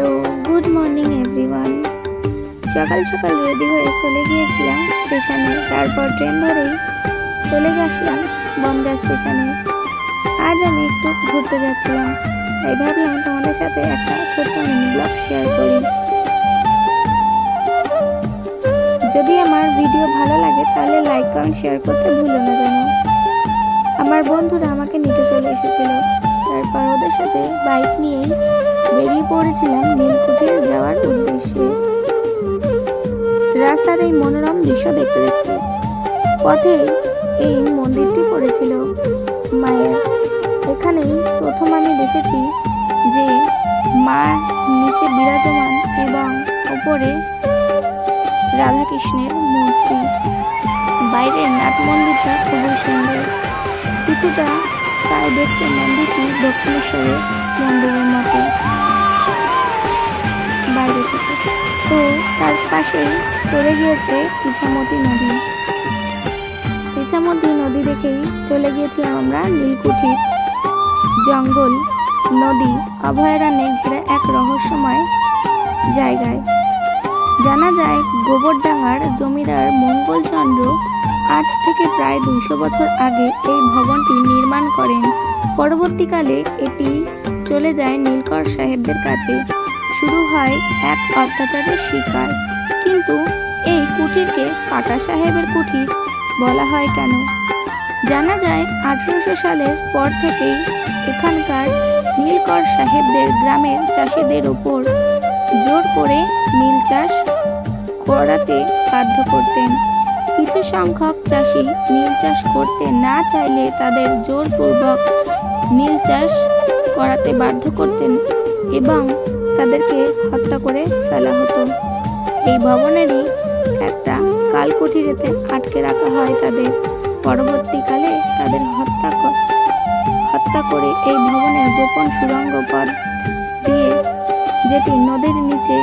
Hello, good morning everyone. সকাল সকাল ready হয়ে চলে গিয়েছিলাম স্টেশনে। তারপর ট্রেন ধরেই চলে গেছিলাম বনগাঁ স্টেশনে। আজ আমি একটু ঘুরতে যাচ্ছিলাম, তাই ভাবলাম তোমাদের সাথে একটা ছোট্ট মিনি ব্লগ শেয়ার করি। যদি আমার ভিডিও ভালো লাগে তাহলে লাইক কমেন্ট শেয়ার করতে ভুলো না যেন। আমার বন্ধুরা আমাকে নিতে চলে এসেছিল, তারপর ওদের সাথে বাইক নিয়েই বেরিয়ে পড়েছিলাম নীলকুঠির যাওয়ার উদ্দেশ্যে। রাস্তার এই মনোরম দৃশ্য দেখতে দেখতে পথে এই মন্দিরটি পড়েছিল মায়ের। এখানেই প্রথম আমি দেখেছি যে মা নিচে বিরাজমান এবং উপরে রাধাকৃষ্ণের মূর্তি। বাইরের নাট মন্দিরটা খুবই সুন্দর, কিছুটা প্রায় দেখতে মন্দিরটি দক্ষিণেশ্বরের মন্দিরের মতো বাইরে থেকে। তো তার পাশেই চলে গিয়েছে ইছামতি নদী। ইছামতি নদী দেখেই চলে গিয়েছিলাম আমরা নীলকুঠির জঙ্গল নদী অভয়ারণ্যে ঘেরা এক রহস্যময় জায়গায়। জানা যায় গোবরডাঙ্গার জমিদার মঙ্গলচন্দ্র আজ থেকে প্রায় 200 বছর আগে এই ভবনটি নির্মাণ করেন। পরবর্তীকালে এটি চলে যায় নীলকর সাহেবদের কাছে। শুরু হয় এক অত্যাচারের শিকার। কিন্তু এই কুঠিরকে কাটা সাহেবের কুঠির বলা হয় কেন? জানা যায় 1800 সালের পর থেকেই এখানকার নীলকর সাহেবদের গ্রামের চাষিদের উপর জোর করে নীল চাষ করাতে বাধ্য করতেন। কিছু সংখ্যক চাষি নীল চাষ করতে না চাইলে তাদের জোরপূর্বক নীল চাষ করাতে বাধ্য করতেন এবং তাদেরকে হত্যা করে ফেলা হতো। এই ভবনেরই একটা কালকুঠিরেতে আটকে রাখা হয় তাদের। পরবর্তীকালে তাদের হত্যা করে এই ভবনের গোপন সুড়ঙ্গ পথ দিয়ে, যেটি নদীর নিচে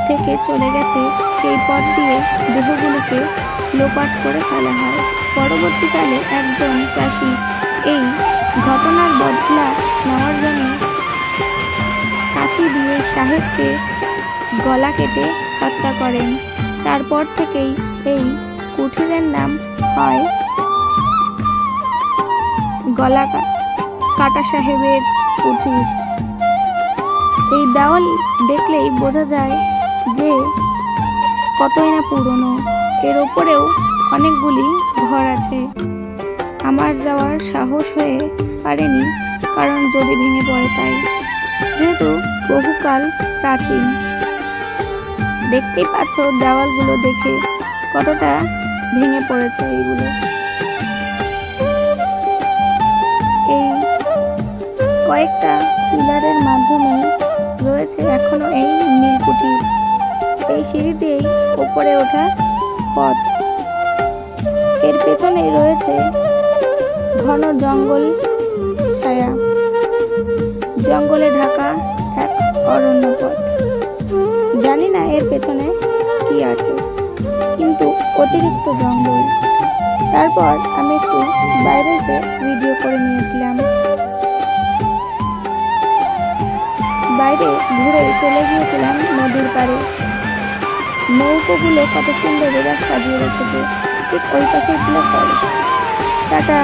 থেকে চলে গেছে, সেই পথ দিয়ে দেহগুলোকে লোপাট করে ফেলা হয়। পরবর্তীকালে একজন চাষি এই ঘটনার বদলা নেওয়ার জন্য কাঁচি দিয়ে সাহেবকে গলা কেটে হত্যা করেন। তারপর থেকেই এই কুঠিরের নাম হয় গলা কাটা সাহেবের কুঠির। এই দেওয়াল দেখলেই বোঝা যায় যে কতই না পুরনো। এর ওপরেও অনেকগুলি ঘর আছে। আমার যাওয়ার সাহস হয়ে পারেনি, কারণ যদি ভেঙে পড়ে তাই, যেহেতু বহুকাল প্রাচীন। দেখতেই পাচ্ছ দেওয়ালগুলো দেখে কতটা ভেঙে পড়েছে। এইগুলো এই কয়েকটা পিলারের মাধ্যমে রয়েছে এখনো এই নীলকুঠির। এই সিঁড়ি দিয়েই উপরে ওঠা পথ। এর পেছনেই রয়েছে ঘন জঙ্গল ছায়া, জঙ্গলে ঢাকা এক অরণ্য পথ। জানি না এর পেছনে কি আছে, কিন্তু অতিরিক্ত জঙ্গল। তারপর আমি একটু বাইরে এসে ভিডিও করে নিয়েছিলাম। বাইরে ঘুরে চলে গিয়েছিলাম নদীর পাড়ে। নৌকোগুলো কত সুন্দর এরা সাজিয়ে রেখেছে। ঠিক ওই পাশেই ছিল ফরেস্ট। টাটা।